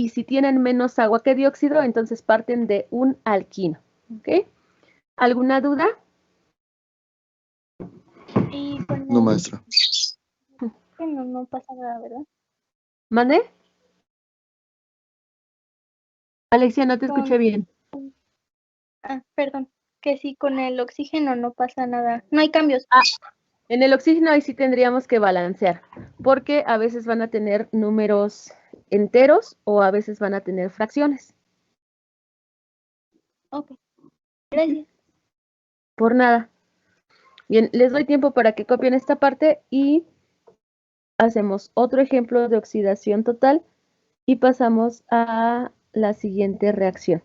y si tienen menos agua que dióxido, entonces parten de un alquino. ¿Ok? ¿Alguna duda? Y con No, maestra. no pasa nada, ¿verdad? ¿Mande? Alexia, no te Con, escuché bien. perdón, que si con el oxígeno no pasa nada, no hay cambios. En el oxígeno ahí sí tendríamos que balancear, porque a veces van a tener números enteros o a veces van a tener fracciones. Ok, gracias. Por nada. Bien, les doy tiempo para que copien esta parte y hacemos otro ejemplo de oxidación total y pasamos a la siguiente reacción.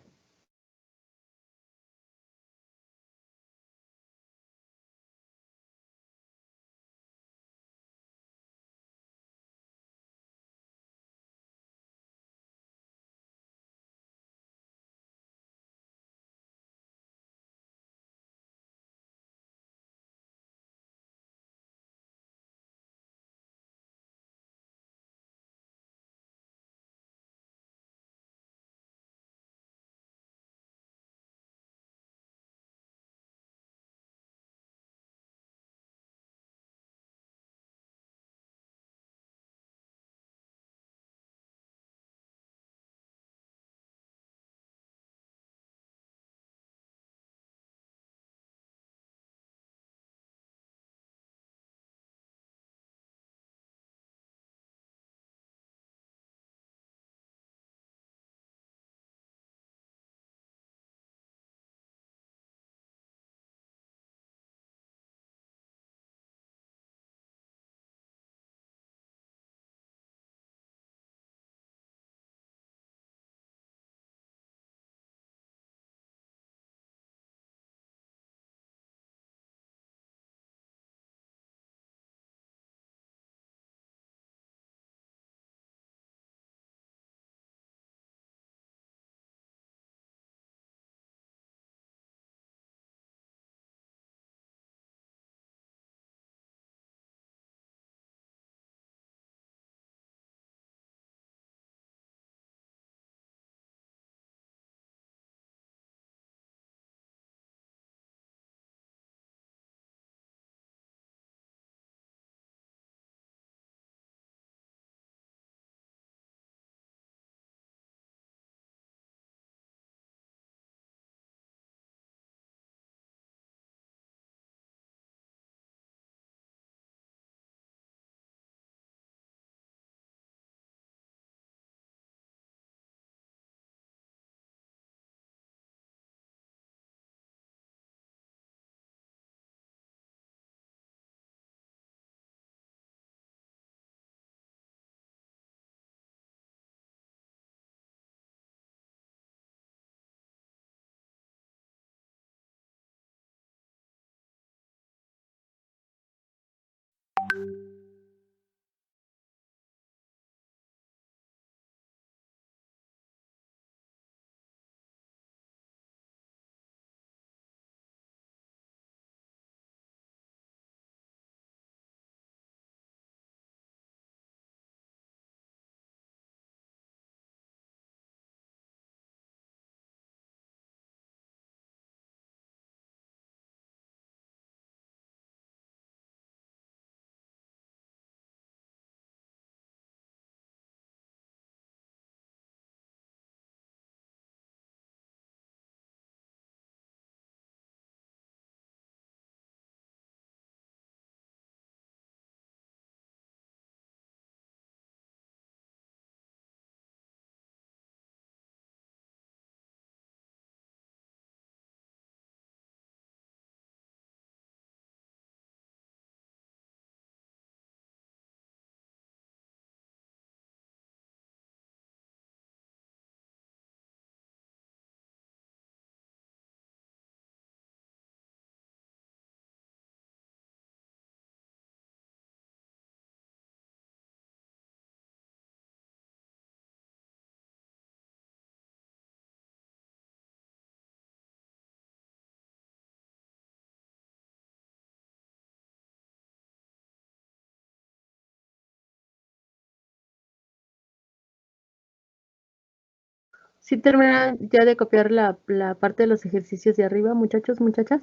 ¿Sí terminaron ya de copiar la parte de los ejercicios de arriba, muchachos, muchachas?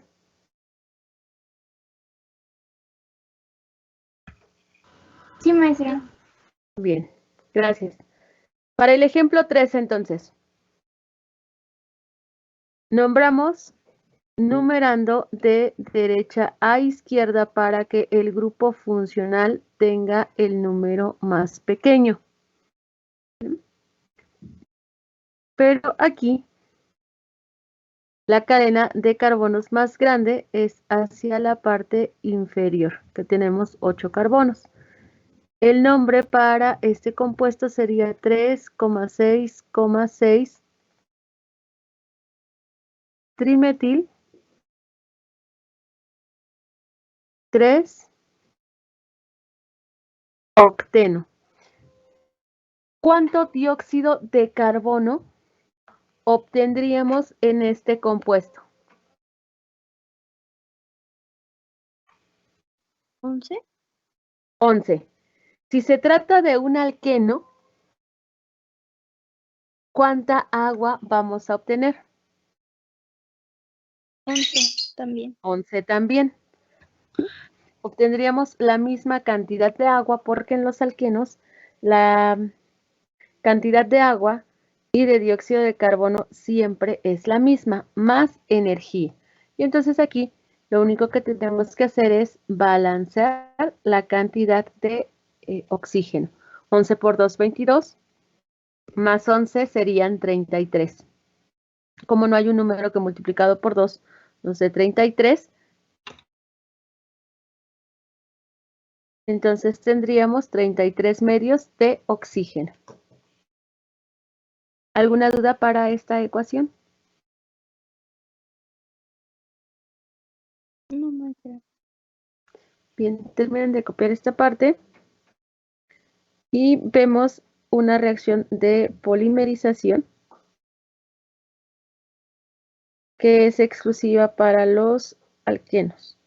Sí, maestra. Bien, gracias. Para el ejemplo 3, entonces, nombramos numerando de derecha a izquierda para que el grupo funcional tenga el número más pequeño. Pero aquí la cadena de carbonos más grande es hacia la parte inferior, que tenemos 8 carbonos. El nombre para este compuesto sería 3,6,6 trimetil 3 octeno. ¿Cuánto dióxido de carbono obtendríamos en este compuesto? 11. 11. Si se trata de un alqueno, ¿cuánta agua vamos a obtener? 11 también. 11 también. Obtendríamos la misma cantidad de agua porque en los alquenos la cantidad de agua y de dióxido de carbono siempre es la misma, más energía. Y entonces aquí lo único que tenemos que hacer es balancear la cantidad de oxígeno. 11 por 2, 22, más 11 serían 33. Como no hay un número que multiplicado por 2 nos dé 33, entonces tendríamos 33 medios de oxígeno. ¿Alguna duda para esta ecuación? No, maestra. Bien, terminen de copiar esta parte y vemos una reacción de polimerización que es exclusiva para los alquenos.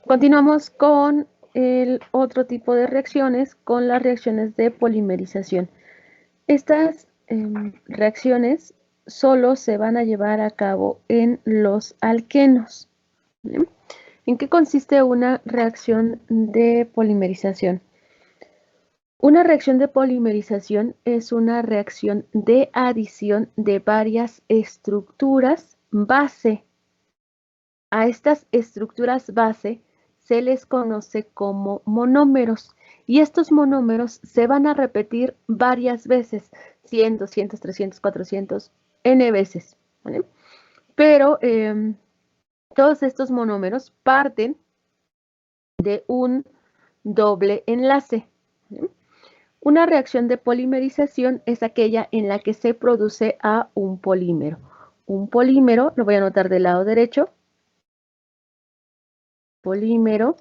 Continuamos con el otro tipo de reacciones, con las reacciones de polimerización. Estas reacciones solo se van a llevar a cabo en los alquenos. ¿Bien? ¿En qué consiste una reacción de polimerización? Una reacción de polimerización es una reacción de adición de varias estructuras base. A estas estructuras base se les conoce como monómeros y estos monómeros se van a repetir varias veces, 100, 200, 300, 400, n veces. ¿Vale? Pero todos estos monómeros parten de un doble enlace. ¿Vale? Una reacción de polimerización es aquella en la que se produce a un polímero. Un polímero, lo voy a anotar del lado derecho. Polímero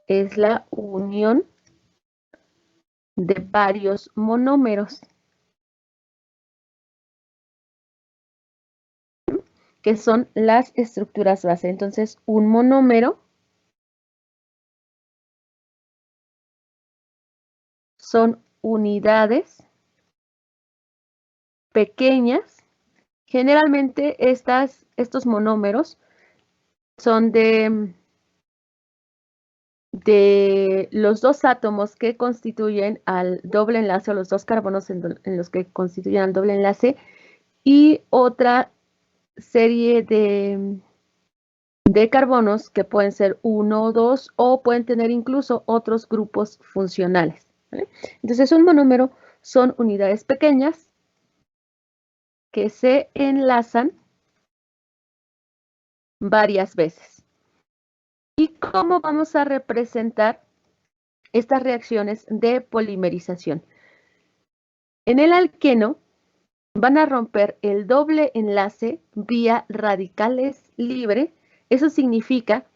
es la unión de varios monómeros, que son las estructuras base. Entonces, un monómero son unidades pequeñas. Generalmente estos monómeros son de los dos átomos que constituyen al doble enlace, o los dos carbonos en los que constituyen al doble enlace, y otra serie de carbonos que pueden ser 1 o 2 o pueden tener incluso otros grupos funcionales. ¿Vale? Entonces, un monómero son unidades pequeñas que se enlazan varias veces. ¿Y cómo vamos a representar estas reacciones de polimerización? En el alqueno van a romper el doble enlace vía radicales libre. Eso significa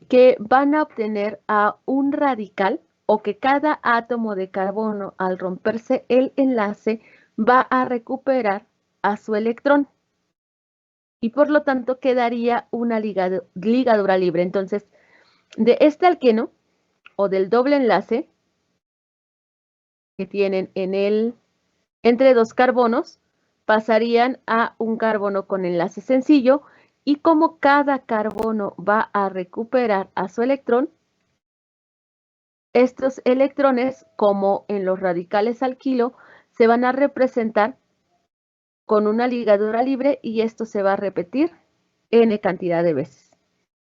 que van a obtener a un radical o que cada átomo de carbono al romperse el enlace va a recuperar a su electrón y por lo tanto quedaría una ligadura libre. Entonces, de este alqueno o del doble enlace que tienen entre dos carbonos, pasarían a un carbono con enlace sencillo y como cada carbono va a recuperar a su electrón, estos electrones, como en los radicales alquilo, se van a representar con una ligadura libre y esto se va a repetir n cantidad de veces.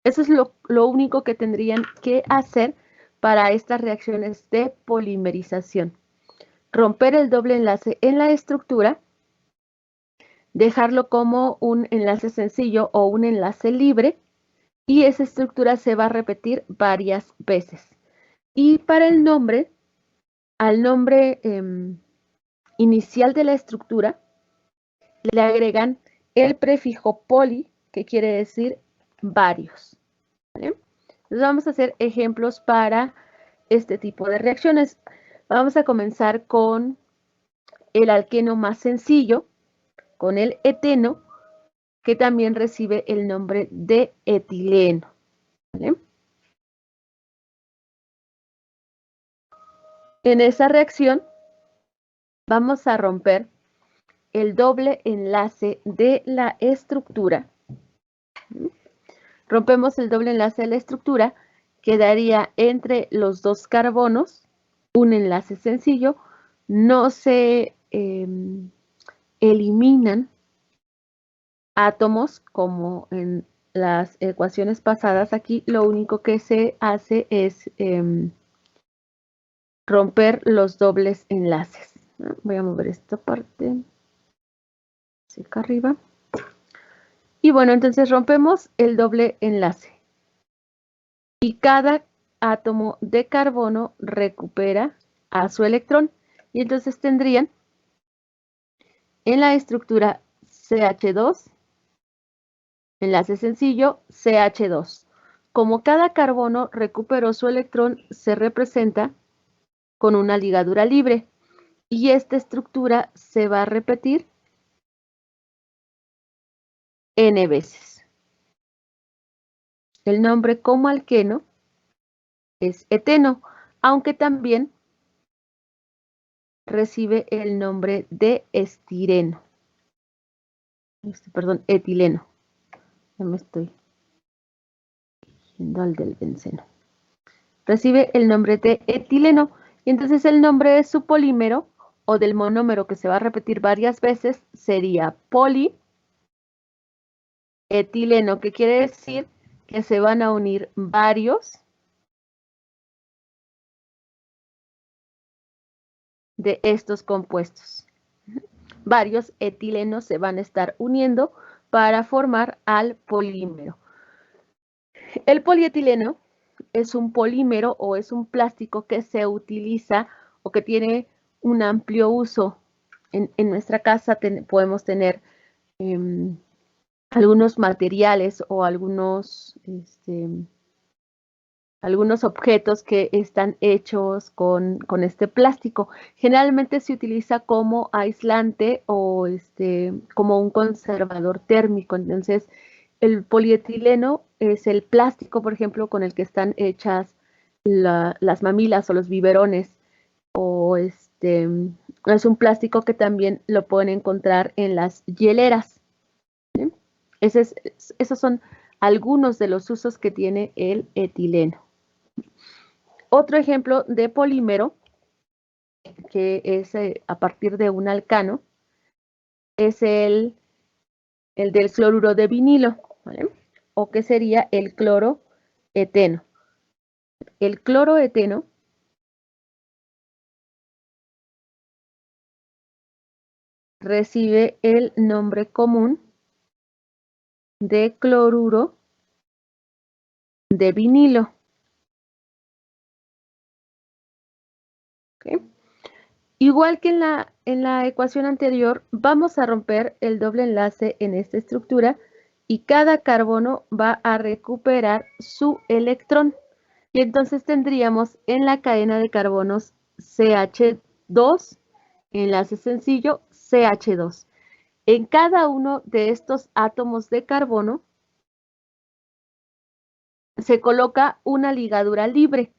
Eso es lo único que tendrían que hacer para estas reacciones de polimerización. Romper el doble enlace en la estructura, dejarlo como un enlace sencillo o un enlace libre y esa estructura se va a repetir varias veces. Y para el nombre, al nombre inicial de la estructura, le agregan el prefijo poli, que quiere decir varios. ¿Vale? Entonces vamos a hacer ejemplos para este tipo de reacciones. Vamos a comenzar con el alqueno más sencillo, con el eteno, que también recibe el nombre de etileno. ¿Vale? En esa reacción vamos a romper el doble enlace de la estructura. Rompemos el doble enlace de la estructura, quedaría entre los dos carbonos un enlace sencillo, no se eliminan átomos como en las ecuaciones pasadas. Aquí lo único que se hace es romper los dobles enlaces. Voy a mover esta parte hacia acá arriba. Y bueno, entonces rompemos el doble enlace. Y cada átomo de carbono recupera a su electrón. Y entonces tendrían en la estructura CH2, enlace sencillo, CH2. Como cada carbono recuperó su electrón, se representa con una ligadura libre. Y esta estructura se va a repetir n veces. El nombre como alqueno es eteno, aunque también recibe el nombre de estireno. Perdón, etileno. Ya me estoy yendo al del benceno. Recibe el nombre de etileno. Y entonces el nombre de su polímero o del monómero que se va a repetir varias veces sería polietileno, que quiere decir que se van a unir varios de estos compuestos. Varios etilenos se van a estar uniendo para formar al polímero. El polietileno es un polímero o es un plástico que se utiliza o que tiene un amplio uso. En nuestra casa podemos tener algunos materiales o algunos objetos que están hechos con este plástico. Generalmente se utiliza como aislante o como un conservador térmico. Entonces, el polietileno es el plástico, por ejemplo, con el que están hechas las mamilas o los biberones. O es un plástico que también lo pueden encontrar en las hieleras. ¿Sí? Esos son algunos de los usos que tiene el etileno. Otro ejemplo de polímero, que es a partir de un alcano, es el del cloruro de vinilo, ¿vale? O que sería el cloroeteno. El cloroeteno recibe el nombre común de cloruro de vinilo. ¿Okay? Igual que en la ecuación anterior, vamos a romper el doble enlace en esta estructura y cada carbono va a recuperar su electrón. Y entonces tendríamos en la cadena de carbonos CH2, enlace sencillo, CH2. En cada uno de estos átomos de carbono se coloca una ligadura libre,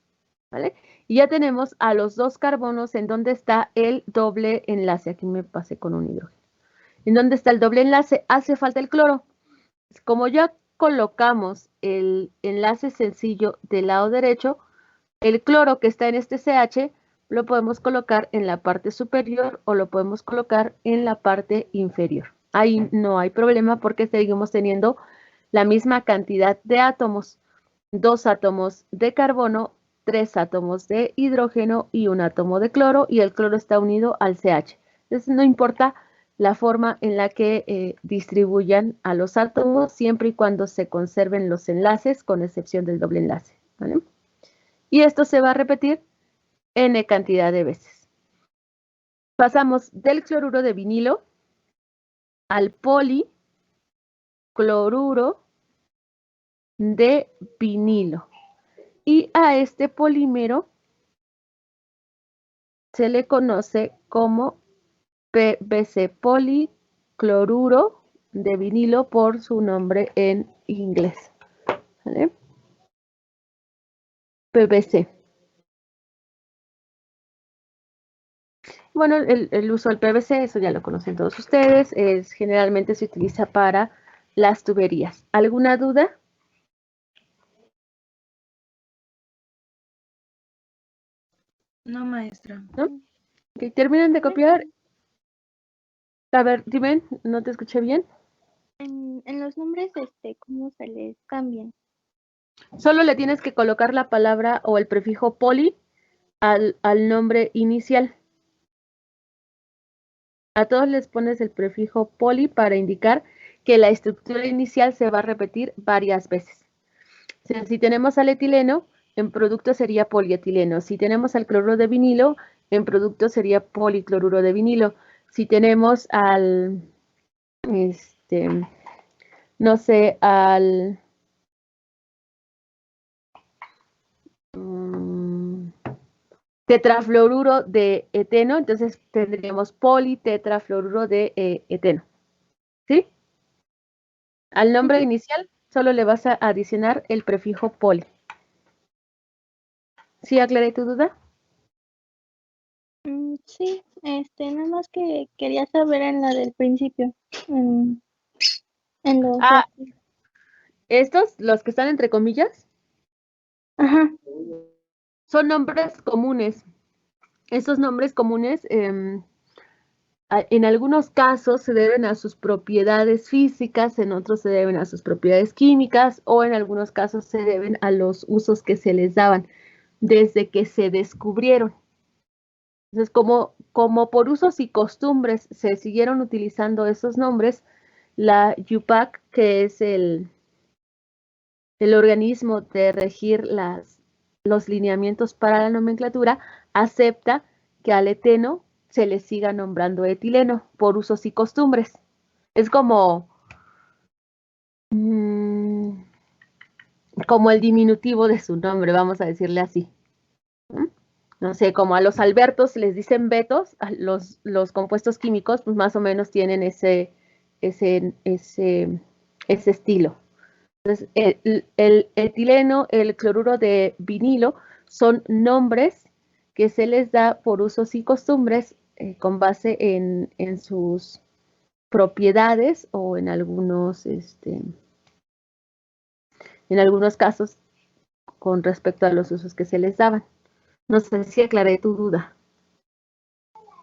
¿vale? Y ya tenemos a los dos carbonos en donde está el doble enlace. Aquí me pasé con un hidrógeno. En donde está el doble enlace, hace falta el cloro. Como ya colocamos el enlace sencillo del lado derecho, el cloro que está en este CH lo podemos colocar en la parte superior o lo podemos colocar en la parte inferior. Ahí no hay problema porque seguimos teniendo la misma cantidad de átomos. 2 átomos de carbono, 3 átomos de hidrógeno y un átomo de cloro, y el cloro está unido al CH. Entonces no importa la forma en la que distribuyan a los átomos, siempre y cuando se conserven los enlaces, con excepción del doble enlace, ¿vale? Y esto se va a repetir n cantidad de veces. Pasamos del cloruro de vinilo al policloruro de vinilo. Y a este polímero se le conoce como PVC, policloruro de vinilo, por su nombre en inglés. ¿Vale? PVC. Bueno, el uso del PVC, eso ya lo conocen todos ustedes, generalmente se utiliza para las tuberías. ¿Alguna duda? No, maestra. ¿No? Okay, terminan de copiar. A ver, dime, no te escuché bien. En los nombres, ¿cómo se les cambian? Solo le tienes que colocar la palabra o el prefijo poli al nombre inicial. A todos les pones el prefijo poli para indicar que la estructura inicial se va a repetir varias veces. Si tenemos al etileno, en producto sería polietileno. Si tenemos al cloruro de vinilo, en producto sería policloruro de vinilo. Si tenemos al, no sé, al tetrafluoruro de eteno, entonces tendríamos politetrafluoruro de eteno. ¿Sí? Al nombre inicial solo le vas a adicionar el prefijo poli. ¿Sí aclaré tu duda? Sí, nada más que quería saber en la del principio, en, en los Ah, de- estos, los que están entre comillas, Ajá, son nombres comunes. Estos nombres comunes, en algunos casos se deben a sus propiedades físicas, en otros se deben a sus propiedades químicas o en algunos casos se deben a los usos que se les daban desde que se descubrieron. Entonces, como por usos y costumbres se siguieron utilizando esos nombres, la UPAC, que es el organismo de regir los lineamientos para la nomenclatura, acepta que al eteno se le siga nombrando etileno por usos y costumbres. Es mm, como el diminutivo de su nombre, vamos a decirle así. ¿Mm? No sé, como a los Albertos les dicen Betos, a los compuestos químicos, pues más o menos tienen ese, ese, ese estilo. Entonces, el etileno, el cloruro de vinilo son nombres que se les da por usos y costumbres con base en sus propiedades o en algunos casos con respecto a los usos que se les daban. No sé si aclaré tu duda.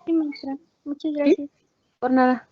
sí, maestra. Muchas ¿Sí? gracias. Por nada.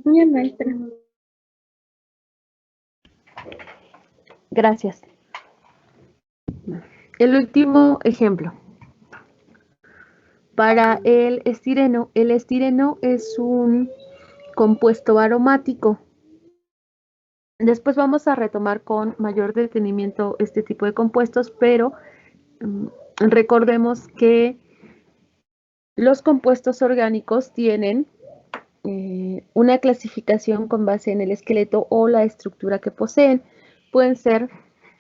Ya, maestra. Gracias. El último ejemplo. Para el estireno es un compuesto aromático. Después vamos a retomar con mayor detenimiento este tipo de compuestos, pero recordemos que los compuestos orgánicos tienen una clasificación con base en el esqueleto o la estructura que poseen. Pueden ser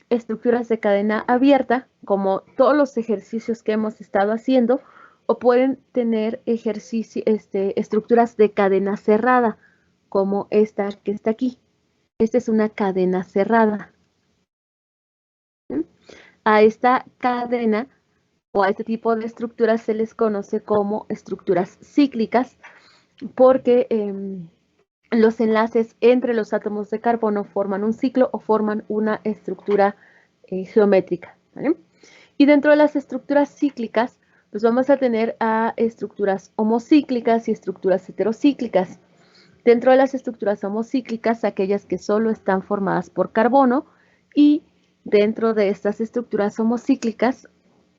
estructuras de cadena abierta, como todos los ejercicios que hemos estado haciendo, o pueden tener estructuras de cadena cerrada, como esta que está aquí. Esta es una cadena cerrada. A esta cadena o a este tipo de estructuras se les conoce como estructuras cíclicas, porque los enlaces entre los átomos de carbono forman un ciclo o forman una estructura geométrica. ¿Vale? Y dentro de las estructuras cíclicas, pues vamos a tener a estructuras homocíclicas y estructuras heterocíclicas. Dentro de las estructuras homocíclicas, aquellas que solo están formadas por carbono, y dentro de estas estructuras homocíclicas,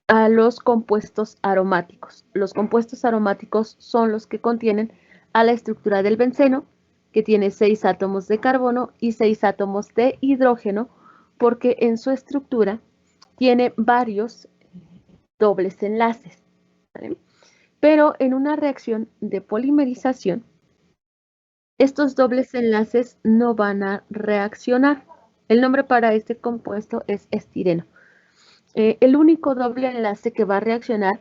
a los compuestos aromáticos. Los compuestos aromáticos son los que contienen a la estructura del benceno, que tiene 6 átomos de carbono y 6 átomos de hidrógeno, porque en su estructura tiene varios dobles enlaces. ¿Vale? Pero en una reacción de polimerización, estos dobles enlaces no van a reaccionar. El nombre para este compuesto es estireno. El único doble enlace que va a reaccionar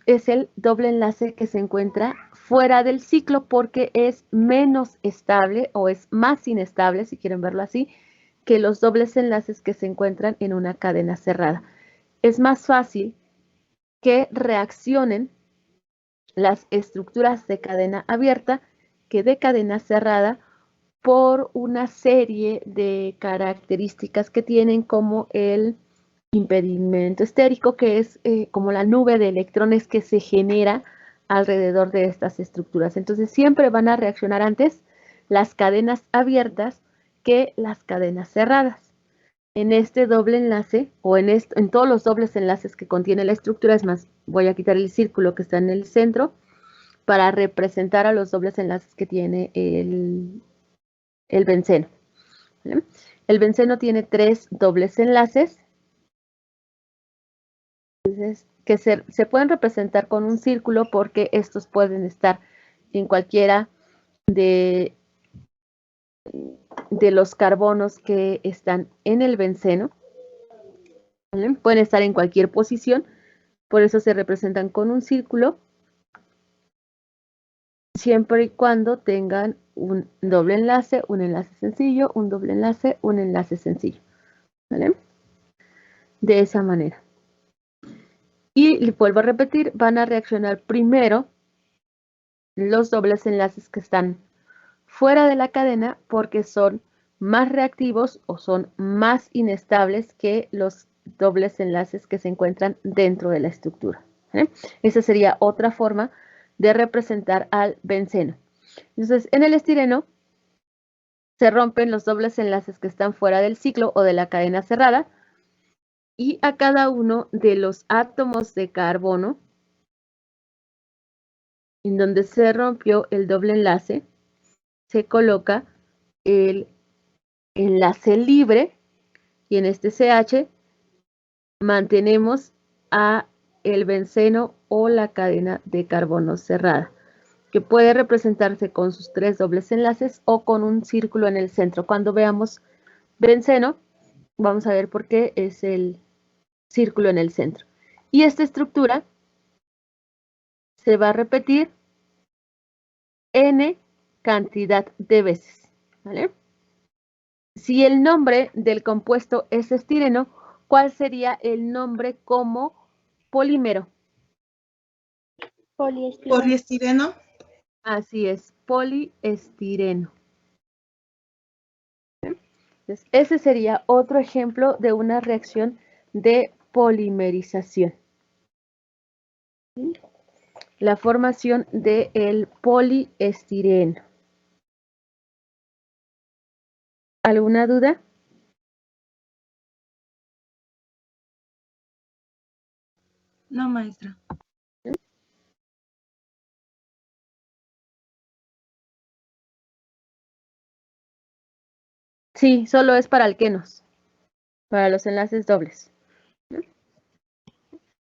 es el doble enlace que se encuentra fuera del ciclo, porque es menos estable o es más inestable, si quieren verlo así, que los dobles enlaces que se encuentran en una cadena cerrada. Es más fácil que reaccionen las estructuras de cadena abierta que de cadena cerrada, por una serie de características que tienen, como el impedimento estérico, que es como la nube de electrones que se genera alrededor de estas estructuras. Entonces siempre van a reaccionar antes las cadenas abiertas que las cadenas cerradas. En este doble enlace, o en todos los dobles enlaces que contiene la estructura, es más, voy a quitar el círculo que está en el centro para representar a los dobles enlaces que tiene el benceno. ¿Vale? El benceno tiene 3 dobles enlaces, entonces, que se pueden representar con un círculo, porque estos pueden estar en cualquiera de los carbonos que están en el benceno. ¿Vale? Pueden estar en cualquier posición, por eso se representan con un círculo, siempre y cuando tengan un doble enlace, un enlace sencillo, un doble enlace, un enlace sencillo. ¿Vale? De esa manera. Y vuelvo a repetir, van a reaccionar primero los dobles enlaces que están fuera de la cadena, porque son más reactivos o son más inestables que los dobles enlaces que se encuentran dentro de la estructura. ¿Vale? Esa sería otra forma de representar al benceno. Entonces, en el estireno se rompen los dobles enlaces que están fuera del ciclo o de la cadena cerrada, y a cada uno de los átomos de carbono en donde se rompió el doble enlace, se coloca el enlace libre, y en este CH mantenemos a el benceno o la cadena de carbono cerrada, que puede representarse con sus 3 dobles enlaces o con un círculo en el centro. Cuando veamos benceno, vamos a ver por qué es el círculo en el centro. Y esta estructura se va a repetir n cantidad de veces. ¿Vale? Si el nombre del compuesto es estireno, ¿cuál sería el nombre como polímero? Poliestireno. Poliestireno. Así es, poliestireno. Entonces, ese sería otro ejemplo de una reacción de polimerización. La formación del poliestireno. ¿Alguna duda? No, maestra. Sí, solo es para alquenos, para los enlaces dobles.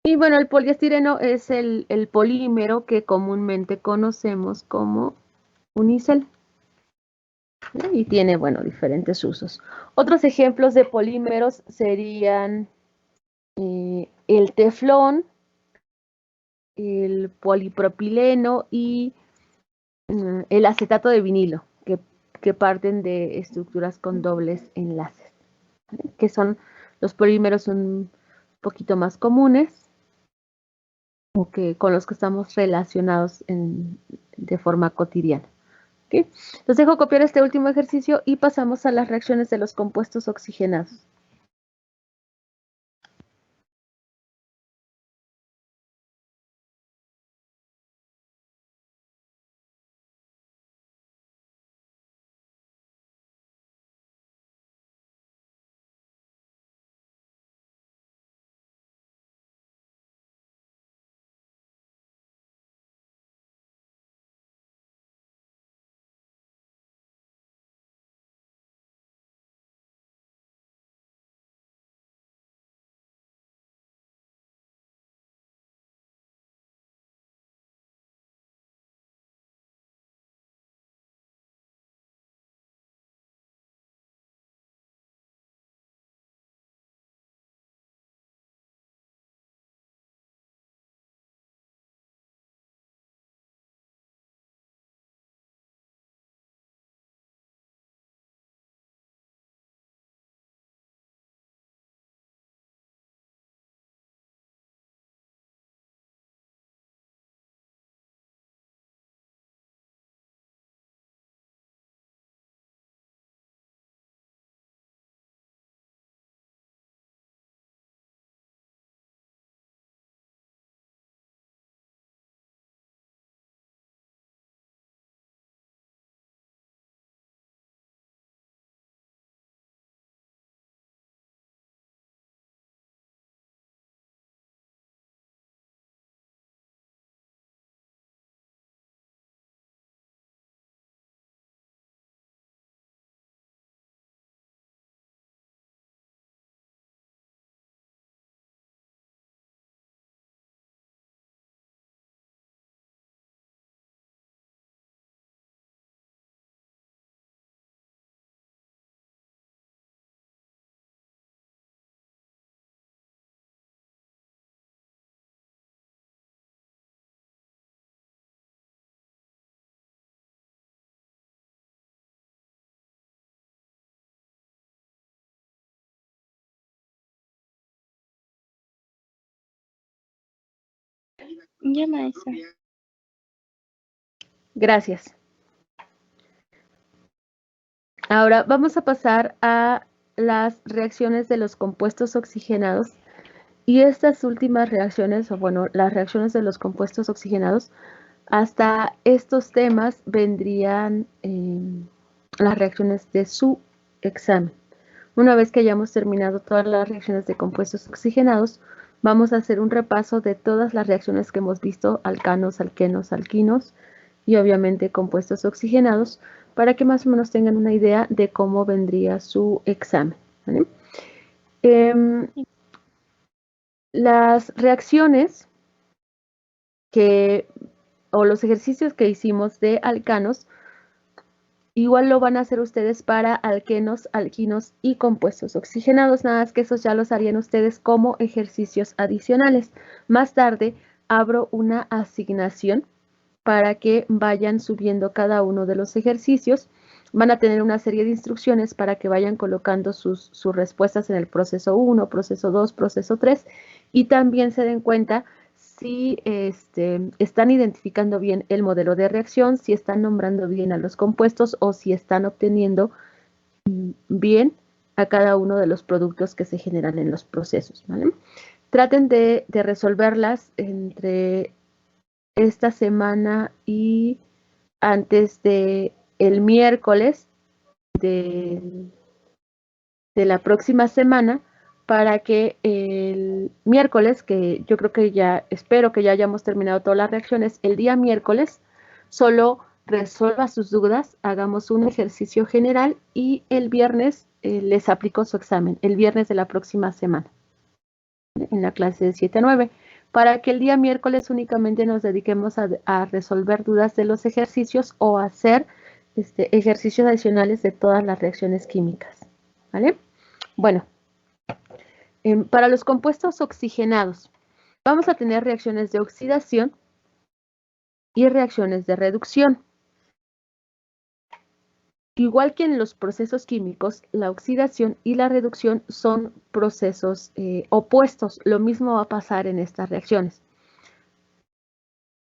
Y bueno, el poliestireno es el polímero que comúnmente conocemos como unicel. Y tiene, bueno, diferentes usos. Otros ejemplos de polímeros serían el teflón, el polipropileno y el acetato de vinilo, que parten de estructuras con dobles enlaces, ¿vale? Que son los polímeros un poquito más comunes o que con los que estamos relacionados de forma cotidiana. ¿Okay? Les dejo copiar este último ejercicio y pasamos a las reacciones de los compuestos oxigenados. Ya, maestra. Gracias. Ahora vamos a pasar a las reacciones de los compuestos oxigenados. Y estas últimas reacciones, o bueno, las reacciones de los compuestos oxigenados, hasta estos temas vendrían las reacciones de su examen. Una vez que hayamos terminado todas las reacciones de compuestos oxigenados, vamos a hacer un repaso de todas las reacciones que hemos visto, alcanos, alquenos, alquinos y obviamente compuestos oxigenados, para que más o menos tengan una idea de cómo vendría su examen, ¿vale? Las reacciones o los ejercicios que hicimos de alcanos, igual lo van a hacer ustedes para alquenos, alquinos y compuestos oxigenados, nada más que esos ya los harían ustedes como ejercicios adicionales. Más tarde abro una asignación para que vayan subiendo cada uno de los ejercicios. Van a tener una serie de instrucciones para que vayan colocando sus respuestas en el proceso 1, proceso 2, proceso 3 y también se den cuenta si están identificando bien el modelo de reacción, si están nombrando bien a los compuestos o si están obteniendo bien a cada uno de los productos que se generan en los procesos, ¿vale? Traten de resolverlas entre esta semana y antes de el miércoles de la próxima semana para que el miércoles, que yo creo que ya, espero que ya hayamos terminado todas las reacciones, el día miércoles solo resuelva sus dudas, hagamos un ejercicio general y el viernes les aplico su examen, el viernes de la próxima semana, en la clase de 7 a 9, para que el día miércoles únicamente nos dediquemos a resolver dudas de los ejercicios o a hacer ejercicios adicionales de todas las reacciones químicas, ¿vale? Bueno, para los compuestos oxigenados, vamos a tener reacciones de oxidación y reacciones de reducción. Igual que en los procesos químicos, la oxidación y la reducción son procesos opuestos. Lo mismo va a pasar en estas reacciones.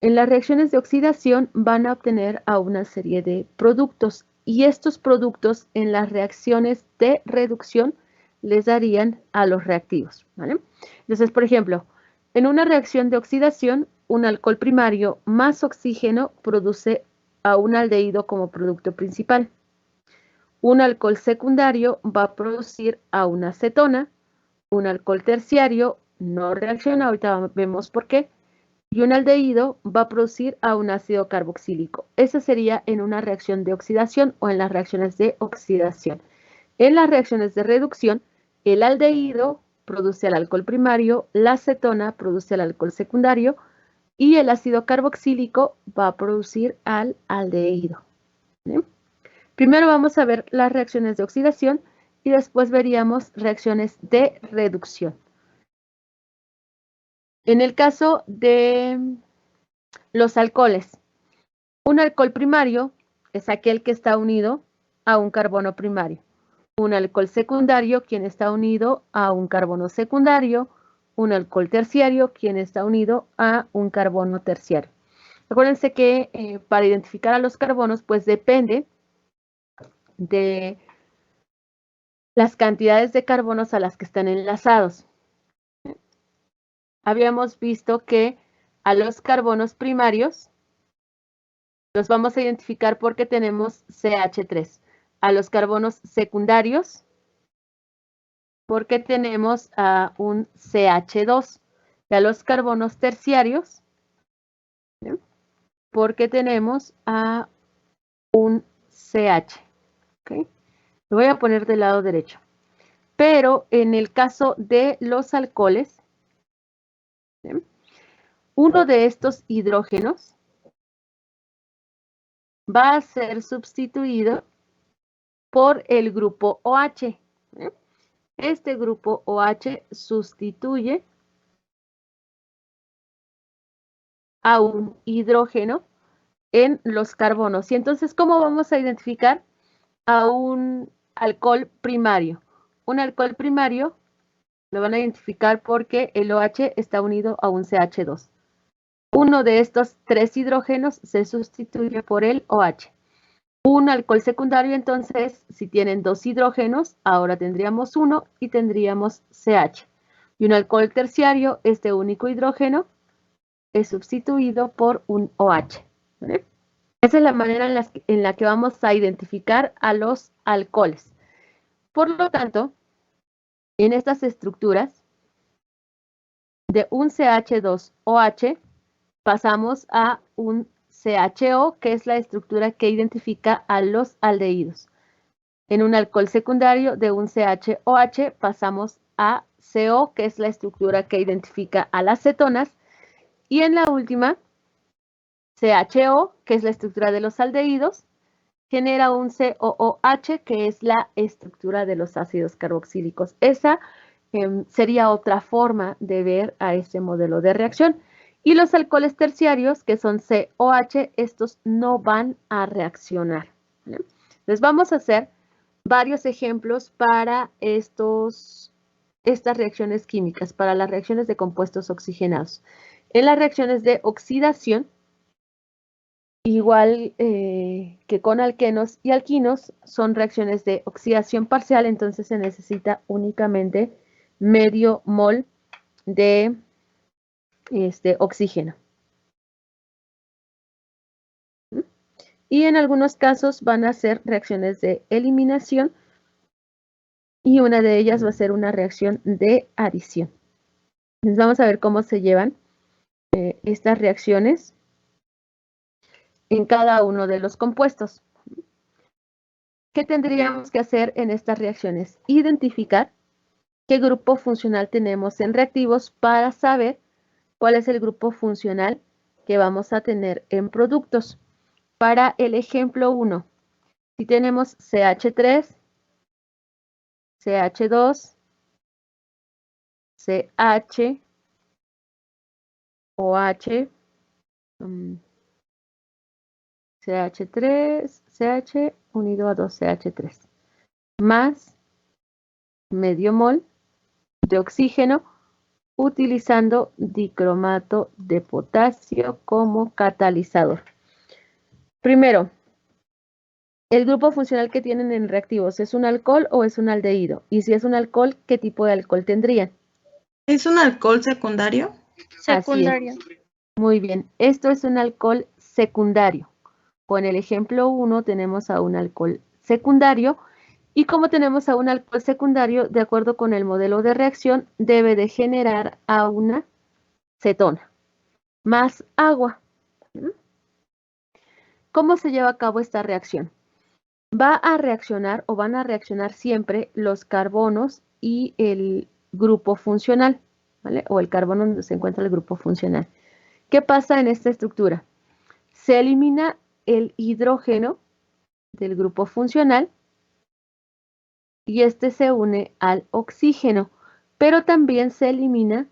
En las reacciones de oxidación van a obtener a una serie de productos y estos productos en las reacciones de reducción les darían a los reactivos, ¿vale? Entonces, por ejemplo, en una reacción de oxidación, un alcohol primario más oxígeno produce a un aldehído como producto principal. Un alcohol secundario va a producir a una acetona, un alcohol terciario no reacciona, ahorita vemos por qué, y un aldehído va a producir a un ácido carboxílico. Esa sería en una reacción de oxidación o en las reacciones de oxidación. En las reacciones de reducción, el aldehído produce al alcohol primario, la acetona produce al alcohol secundario y el ácido carboxílico va a producir al aldehído. ¿Bien? Primero vamos a ver las reacciones de oxidación y después veríamos reacciones de reducción. En el caso de los alcoholes, un alcohol primario es aquel que está unido a un carbono primario. Un alcohol secundario, quien está unido a un carbono secundario. Un alcohol terciario, quien está unido a un carbono terciario. Acuérdense que para identificar a los carbonos, pues depende de las cantidades de carbonos a las que están enlazados. Habíamos visto que a los carbonos primarios los vamos a identificar porque tenemos CH3. A los carbonos secundarios porque tenemos a un CH2. Y a los carbonos terciarios porque tenemos a un CH. ¿Okay? Lo voy a poner del lado derecho. Pero en el caso de los alcoholes, ¿sí? Uno de estos hidrógenos va a ser sustituido por el grupo OH. Este grupo OH sustituye a un hidrógeno en los carbonos. Y entonces, ¿cómo vamos a identificar a un alcohol primario? Un alcohol primario lo van a identificar porque el OH está unido a un CH2. Uno de estos tres hidrógenos se sustituye por el OH. Un alcohol secundario, entonces, si tienen dos hidrógenos, ahora tendríamos uno y tendríamos CH. Y un alcohol terciario, este único hidrógeno, es sustituido por un OH. ¿Vale? Esa es la manera en la que vamos a identificar a los alcoholes. Por lo tanto, en estas estructuras, de un CH2OH pasamos a un CHO, que es la estructura que identifica a los aldehídos. En un alcohol secundario de un CHOH pasamos a CO, que es la estructura que identifica a las cetonas. Y en la última, CHO, que es la estructura de los aldehídos, genera un COOH, que es la estructura de los ácidos carboxílicos. Esa sería otra forma de ver a este modelo de reacción. Y los alcoholes terciarios, que son COH, estos no van a reaccionar. ¿Vale? Entonces vamos a hacer varios ejemplos para estas reacciones químicas, para las reacciones de compuestos oxigenados. En las reacciones de oxidación, igual que con alquenos y alquinos, son reacciones de oxidación parcial, entonces se necesita únicamente medio mol de oxígeno. y en algunos casos van a ser reacciones de eliminación y una de ellas va a ser una reacción de adición. Entonces vamos a ver cómo se llevan estas reacciones en cada uno de los compuestos. ¿Qué tendríamos que hacer en estas reacciones? Identificar qué grupo funcional tenemos en reactivos para saber cuál es el grupo funcional que vamos a tener en productos. Para el ejemplo 1, si tenemos CH3, CH2, CH, OH, CH3, CH unido a 2CH3, más medio mol de oxígeno utilizando dicromato de potasio como catalizador. Primero, el grupo funcional que tienen en reactivos, ¿es un alcohol o es un aldehído? Y si es un alcohol, ¿qué tipo de alcohol tendrían? ¿Es un alcohol secundario? Secundario. Muy bien, esto es un alcohol secundario. Con el ejemplo 1 tenemos a un alcohol secundario y como tenemos a un alcohol secundario, de acuerdo con el modelo de reacción, debe de generar a una cetona más agua. ¿Cómo se lleva a cabo esta reacción? Va a reaccionar o van a reaccionar siempre los carbonos y el grupo funcional, ¿vale? O el carbono donde se encuentra el grupo funcional. ¿Qué pasa en esta estructura? Se elimina el hidrógeno del grupo funcional y este se une al oxígeno, pero también se elimina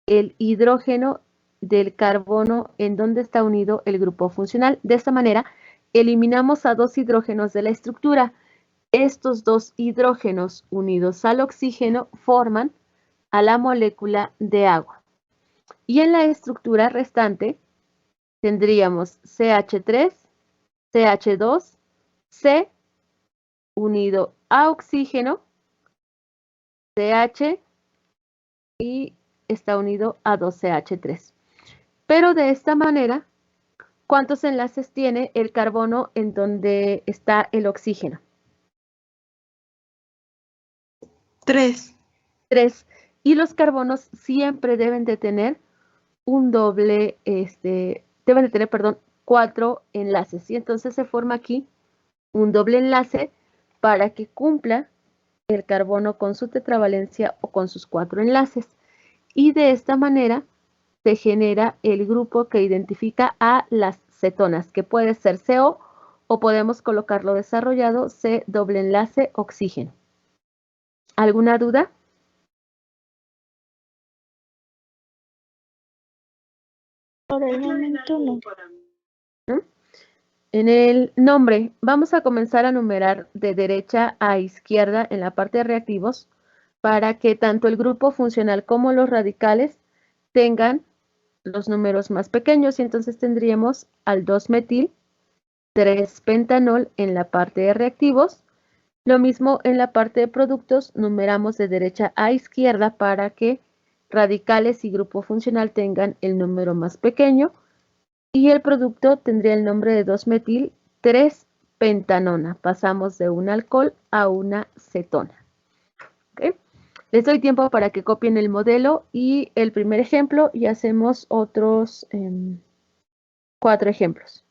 el hidrógeno del carbono en donde está unido el grupo funcional. De esta manera, eliminamos a dos hidrógenos de la estructura. Estos dos hidrógenos unidos al oxígeno forman a la molécula de agua. Y en la estructura restante tendríamos CH3, CH2, C unido a oxígeno, CH y está unido a 2CH3. Pero de esta manera, ¿cuántos enlaces tiene el carbono en donde está el oxígeno? 3. 3. Y los carbonos siempre deben de tener un doble, deben de tener, perdón, 4 enlaces. Y entonces se forma aquí un doble enlace para que cumpla el carbono con su tetravalencia o con sus 4 enlaces. Y de esta manera se genera el grupo que identifica a las cetonas, que puede ser CO o podemos colocarlo desarrollado C doble enlace oxígeno. ¿Alguna duda? Por el momento no. En el nombre, vamos a comenzar a numerar de derecha a izquierda en la parte de reactivos para que tanto el grupo funcional como los radicales tengan los números más pequeños y entonces tendríamos al 2-metil, 3-pentanol en la parte de reactivos. Lo mismo en la parte de productos, numeramos de derecha a izquierda para que radicales y grupo funcional tengan el número más pequeño y el producto tendría el nombre de 2-metil, 3-pentanona. Pasamos de un alcohol a una cetona. ¿Okay? Les doy tiempo para que copien el modelo y el primer ejemplo y hacemos otros 4 ejemplos.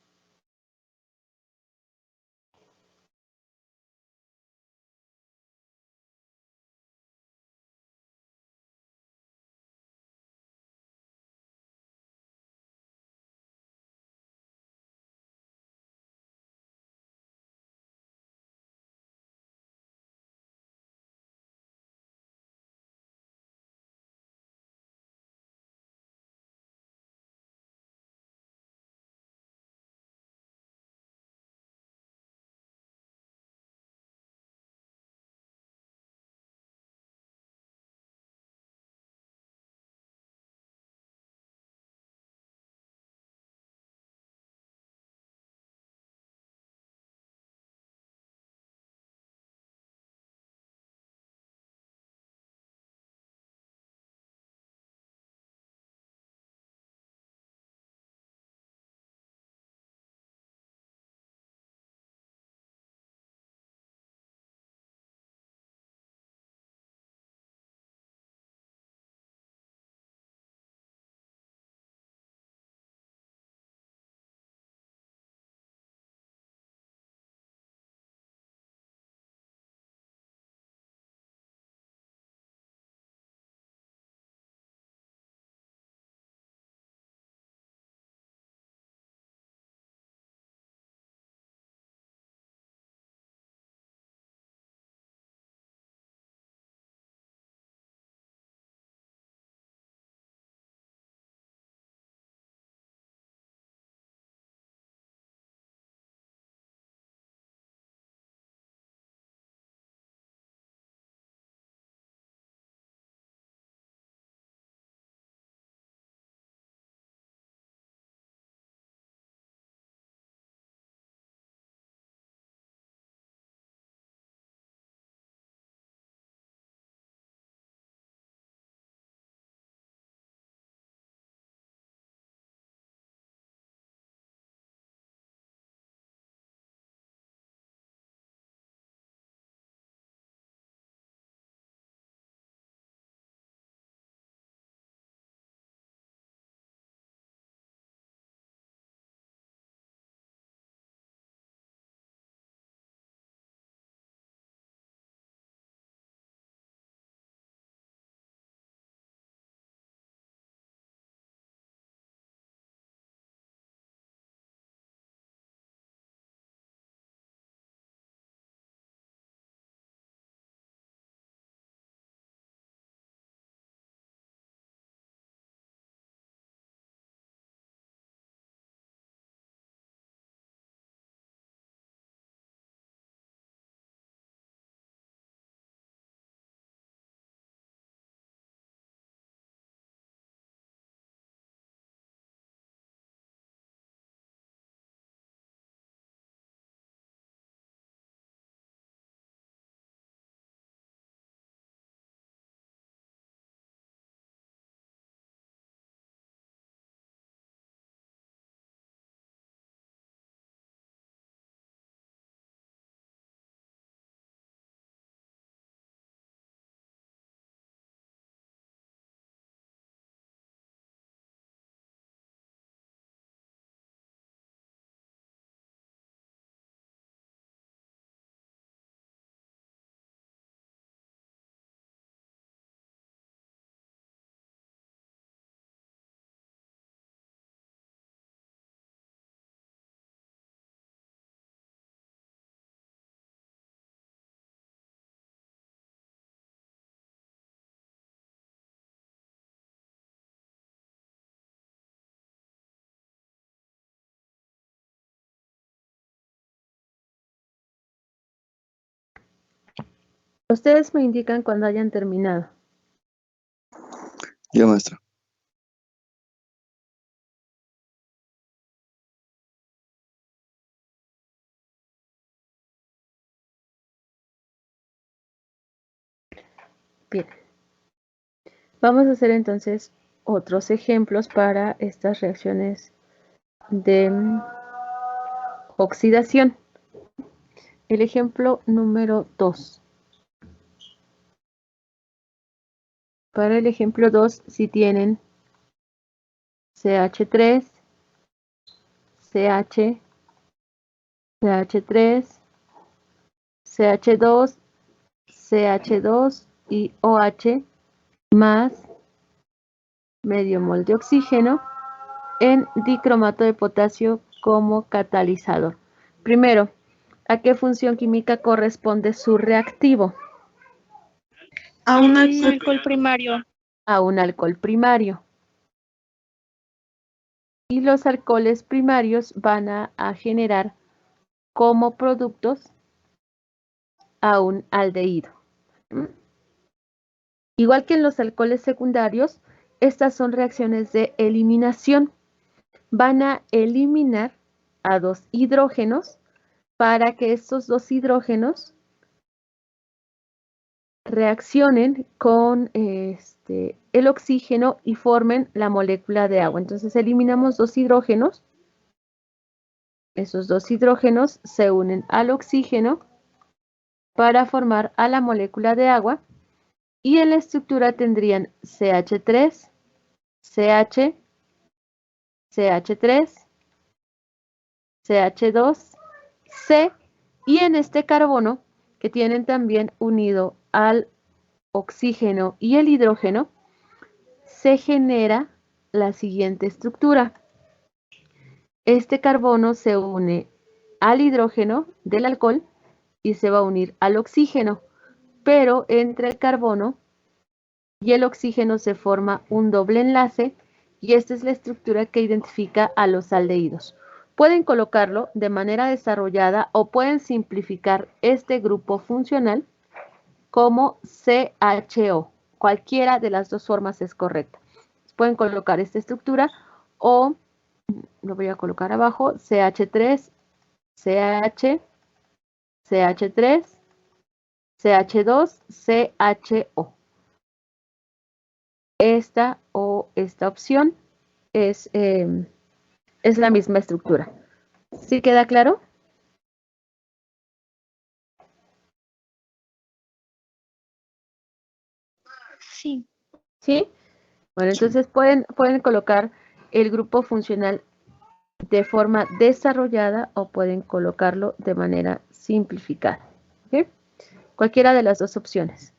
Ustedes me indican cuando hayan terminado. Ya, maestra. Bien. Vamos a hacer entonces otros ejemplos para estas reacciones de oxidación. El ejemplo número 2. Para el ejemplo 2, si tienen CH3, CH, CH3, CH2, CH2 y OH más medio mol de oxígeno en dicromato de potasio como catalizador. Primero, ¿a qué función química corresponde su reactivo? A un Un alcohol. alcohol primario. A un alcohol primario. Y los alcoholes primarios van a generar como productos a un aldehído. Igual que en los alcoholes secundarios, estas son reacciones de eliminación. Van a eliminar a dos hidrógenos para que estos dos hidrógenos reaccionen con el oxígeno y formen la molécula de agua. Entonces eliminamos dos hidrógenos. Esos dos hidrógenos se unen al oxígeno para formar a la molécula de agua y en la estructura tendrían CH3, CH, CH3, CH2, C y en este carbono que tienen también unido al oxígeno y el hidrógeno se genera la siguiente estructura. Este carbono se une al hidrógeno del alcohol y se va a unir al oxígeno, pero entre el carbono y el oxígeno se forma un doble enlace y esta es la estructura que identifica a los aldehídos. Pueden colocarlo de manera desarrollada o pueden simplificar este grupo funcional como CHO. Cualquiera de las dos formas es correcta. Pueden colocar esta estructura o lo voy a colocar abajo, CH3, CH, CH3, CH2, CHO. Esta opción es la misma estructura. ¿Sí queda claro? Sí. ¿Sí? Bueno, entonces pueden colocar el grupo funcional de forma desarrollada o pueden colocarlo de manera simplificada. ¿Sí? Cualquiera de las dos opciones.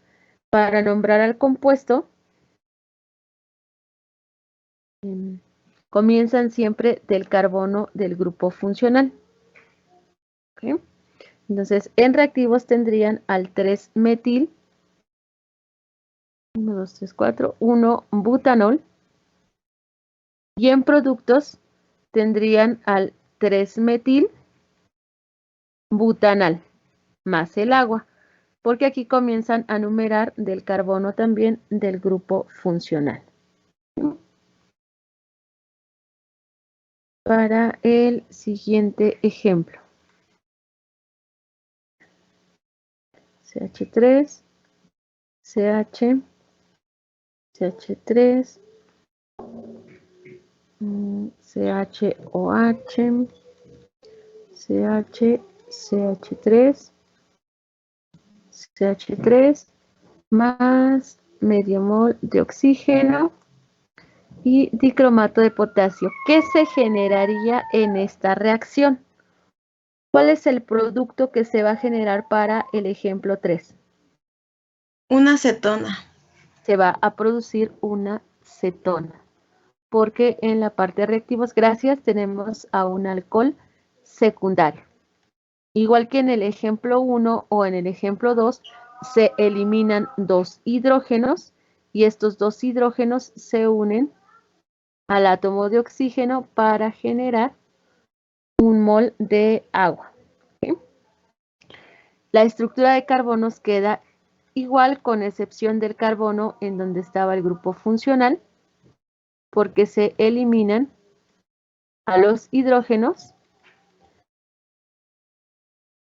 Para nombrar al compuesto, comienzan siempre del carbono del grupo funcional. ¿Okay? Entonces, en reactivos tendrían al 3-metil, 1, 2, 3, 4, 1 butanol, y en productos tendrían al 3-metil butanal más el agua, porque aquí comienzan a numerar del carbono también del grupo funcional. Para el siguiente ejemplo. CH3, CH, CH3, CHOH, CH, CH3, CH3, más medio mol de oxígeno y dicromato de potasio. ¿Qué se generaría en esta reacción? ¿Cuál es el producto que se va a generar para el ejemplo 3? Una cetona. Se va a producir una cetona, porque en la parte de reactivos, gracias, tenemos a un alcohol secundario. Igual que en el ejemplo 1 o en el ejemplo 2, se eliminan dos hidrógenos y estos dos hidrógenos se unen al átomo de oxígeno para generar un mol de agua. ¿Sí? La estructura de carbonos queda igual con excepción del carbono en donde estaba el grupo funcional, porque se eliminan a los hidrógenos.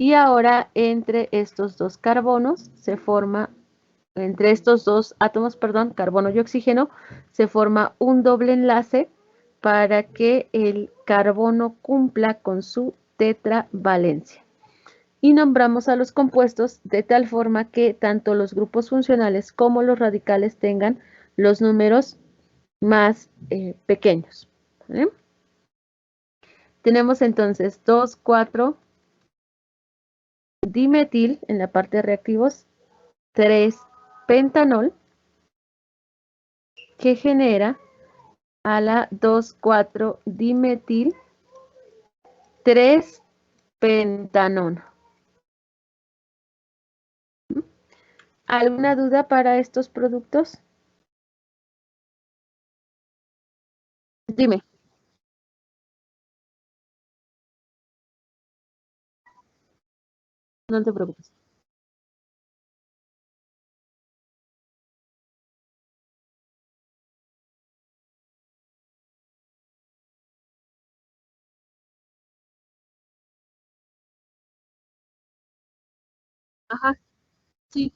Y ahora entre estos dos carbonos se forma, entre estos dos átomos, perdón, carbono y oxígeno, se forma un doble enlace para que el carbono cumpla con su tetravalencia. Y nombramos a los compuestos de tal forma que tanto los grupos funcionales como los radicales tengan los números más pequeños. ¿Vale? Tenemos entonces 2, 4 dimetil en la parte de reactivos, 3 pentanol, que genera a la 2,4 dimetil 3 pentanón. ¿Alguna duda para estos productos? Dime. No te preocupes. Ajá, sí.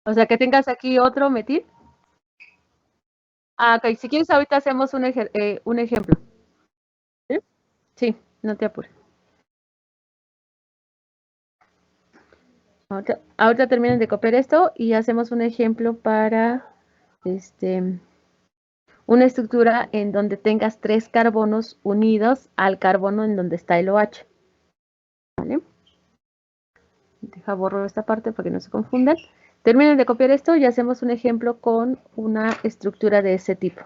O sea, que tengas aquí otro metil. Ah, ok. Si quieres, ahorita hacemos un ejemplo. ¿Sí? Sí, no te apures. Ahorita terminen de copiar esto y hacemos un ejemplo para una estructura en donde tengas 3 carbonos unidos al carbono en donde está el OH. ¿Vale? Deja borro esta parte para que no se confundan. Terminen de copiar esto y hacemos un ejemplo con una estructura de ese tipo.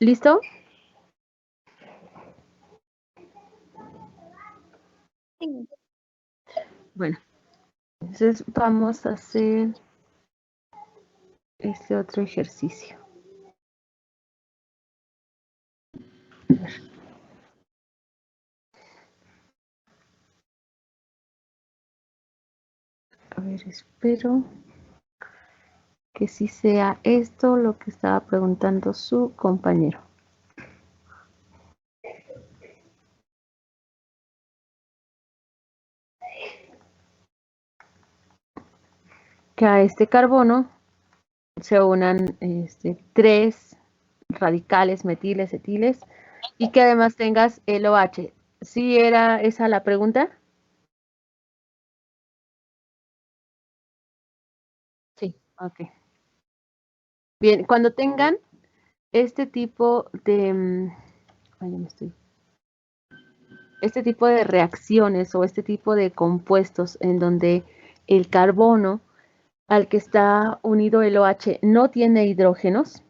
¿Listo? Sí. Bueno, entonces vamos a hacer este otro ejercicio. A ver, espero que sí sea esto lo que estaba preguntando su compañero. Que a este carbono se unan 3 radicales metiles, etiles, y que además tengas el OH. ¿Sí era esa la pregunta? Sí, ok. Bien, cuando tengan este tipo de, este tipo de reacciones o este tipo de compuestos en donde el carbono al que está unido el OH no tiene hidrógenos,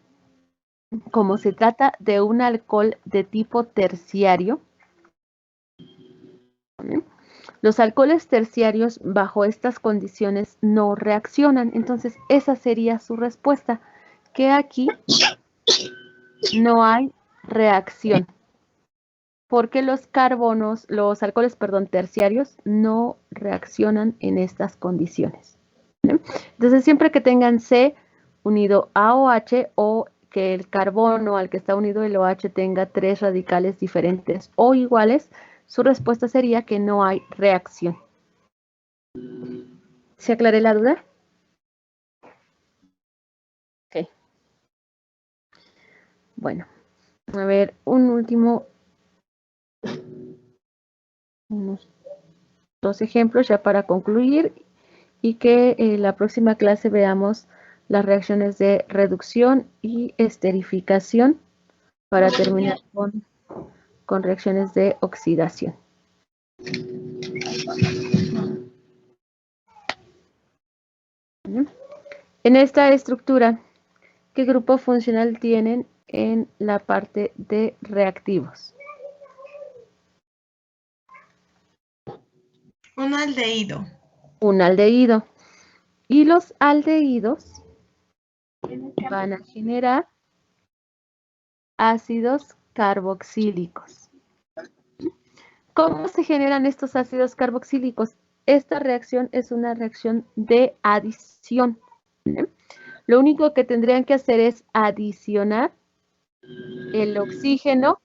como se trata de un alcohol de tipo terciario, ¿sí? Los alcoholes terciarios bajo estas condiciones no reaccionan. Entonces, esa sería su respuesta, que aquí no hay reacción, porque los alcoholes, terciarios no reaccionan en estas condiciones. ¿Sí? Entonces, siempre que tengan C unido a OH o que el carbono al que está unido el OH tenga 3 radicales diferentes o iguales, su respuesta sería que no hay reacción. ¿Se aclaré la duda? Ok. Bueno, a ver, unos 2 ejemplos ya para concluir y que la próxima clase veamos las reacciones de reducción y esterificación para terminar con reacciones de oxidación. En esta estructura, ¿qué grupo funcional tienen en la parte de reactivos? Un aldehído. Un aldehído. Y los aldehídos van a generar ácidos carboxílicos. ¿Cómo se generan estos ácidos carboxílicos? Esta reacción es una reacción de adición. ¿Sí? Lo único que tendrían que hacer es adicionar el oxígeno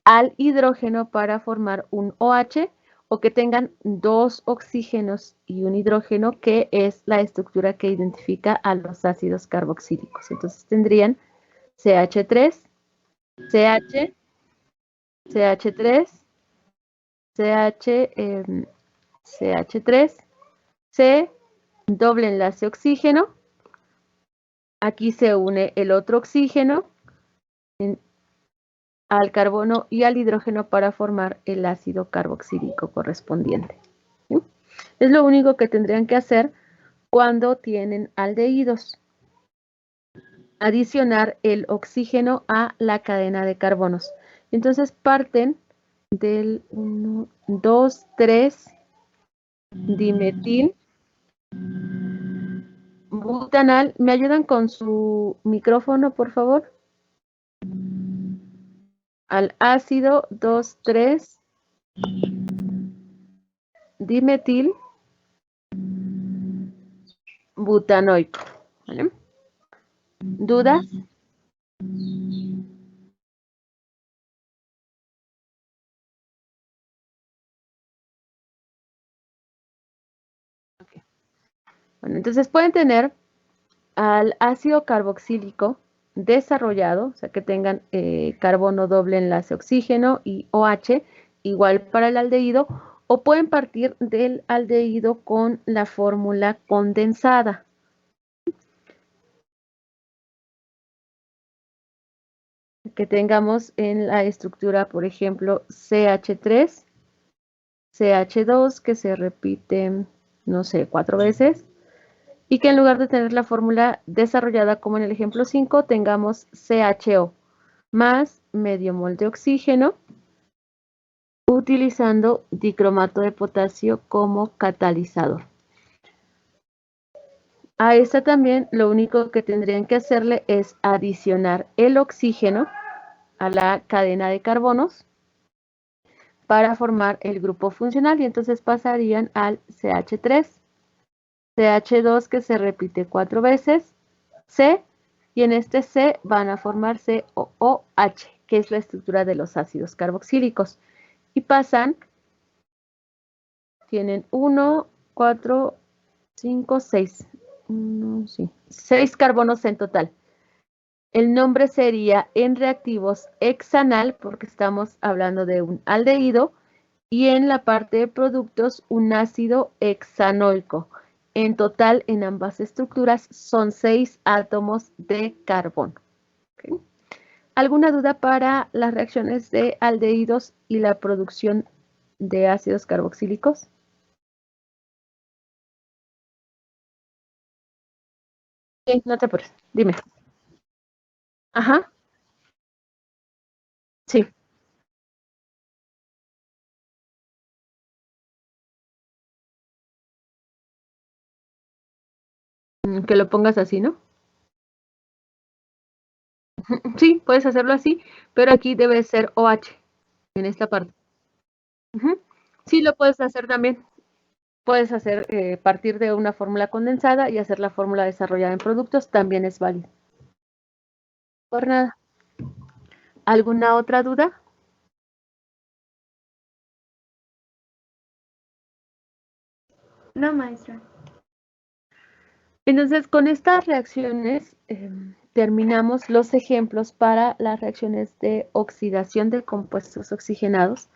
al hidrógeno para formar un OH o que tengan 2 oxígenos y un hidrógeno, que es la estructura que identifica a los ácidos carboxílicos. Entonces tendrían CH3, CH, CH3, CH3, C, doble enlace oxígeno. Aquí se une el otro oxígeno al carbono y al hidrógeno para formar el ácido carboxílico correspondiente. ¿Sí? Es lo único que tendrían que hacer cuando tienen aldehídos. Adicionar el oxígeno a la cadena de carbonos. Entonces parten del 1, 2, 3 dimetil butanal. ¿Me ayudan con su micrófono, por favor? Al ácido 2,3 dimetil butanoico. ¿Vale? ¿Dudas? Okay. Bueno, entonces pueden tener al ácido carboxílico desarrollado, o sea que tengan carbono doble enlace oxígeno y OH, igual para el aldehído, o pueden partir del aldehído con la fórmula condensada. Que tengamos en la estructura, por ejemplo, CH3, CH2, que se repite, no sé, 4 veces, y que en lugar de tener la fórmula desarrollada como en el ejemplo 5, tengamos CHO. más medio mol de oxígeno, utilizando dicromato de potasio como catalizador. A esta también lo único que tendrían que hacerle es adicionar el oxígeno a la cadena de carbonos para formar el grupo funcional y entonces pasarían al CH3, CH2 que se repite 4 veces, C, y en este C van a formarse OH, que es la estructura de los ácidos carboxílicos. Y pasan, tienen 1, 4, 5, 6, 6 carbonos en total. El nombre sería en reactivos hexanal, porque estamos hablando de un aldehído, y en la parte de productos un ácido hexanoico. En total, en ambas estructuras son 6 átomos de carbono. ¿Okay? ¿Alguna duda para las reacciones de aldehídos y la producción de ácidos carboxílicos? Sí, no te apures, dime. Ajá, sí. Que lo pongas así, ¿no? Sí, puedes hacerlo así, pero aquí debe ser OH en esta parte. Sí, lo puedes hacer también. Puedes hacer partir de una fórmula condensada y hacer la fórmula desarrollada en productos, también es válido. Por nada. ¿Alguna otra duda? No, maestra. Entonces, con estas reacciones terminamos los ejemplos para las reacciones de oxidación de compuestos oxigenados.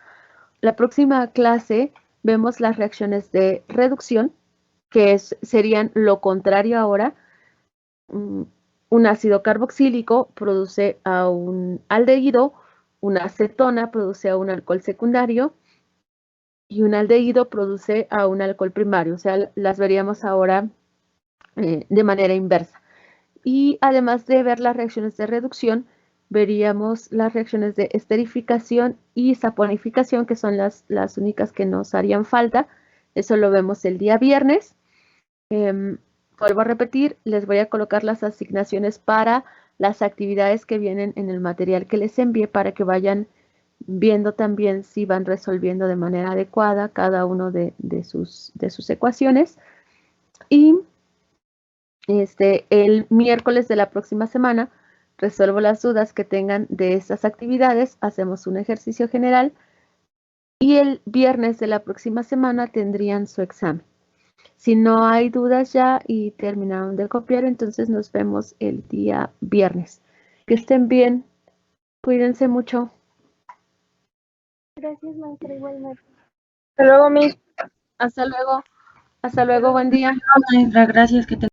La próxima clase vemos las reacciones de reducción, que serían lo contrario ahora. Un ácido carboxílico produce a un aldehído, una acetona produce a un alcohol secundario y un aldehído produce a un alcohol primario. O sea, las veríamos ahora de manera inversa. Y además de ver las reacciones de reducción, veríamos las reacciones de esterificación y saponificación, que son las únicas que nos harían falta. Eso lo vemos el día viernes. Vuelvo a repetir, les voy a colocar las asignaciones para las actividades que vienen en el material que les envié para que vayan viendo también si van resolviendo de manera adecuada cada uno de sus ecuaciones. Y el miércoles de la próxima semana resuelvo las dudas que tengan de estas actividades, hacemos un ejercicio general y el viernes de la próxima semana tendrían su examen. Si no hay dudas ya y terminaron de copiar, entonces nos vemos el día viernes. Que estén bien, cuídense mucho. Gracias, maestra, igualmente. Hasta luego, Miss. Hasta luego, buen día. Maestra, gracias, que te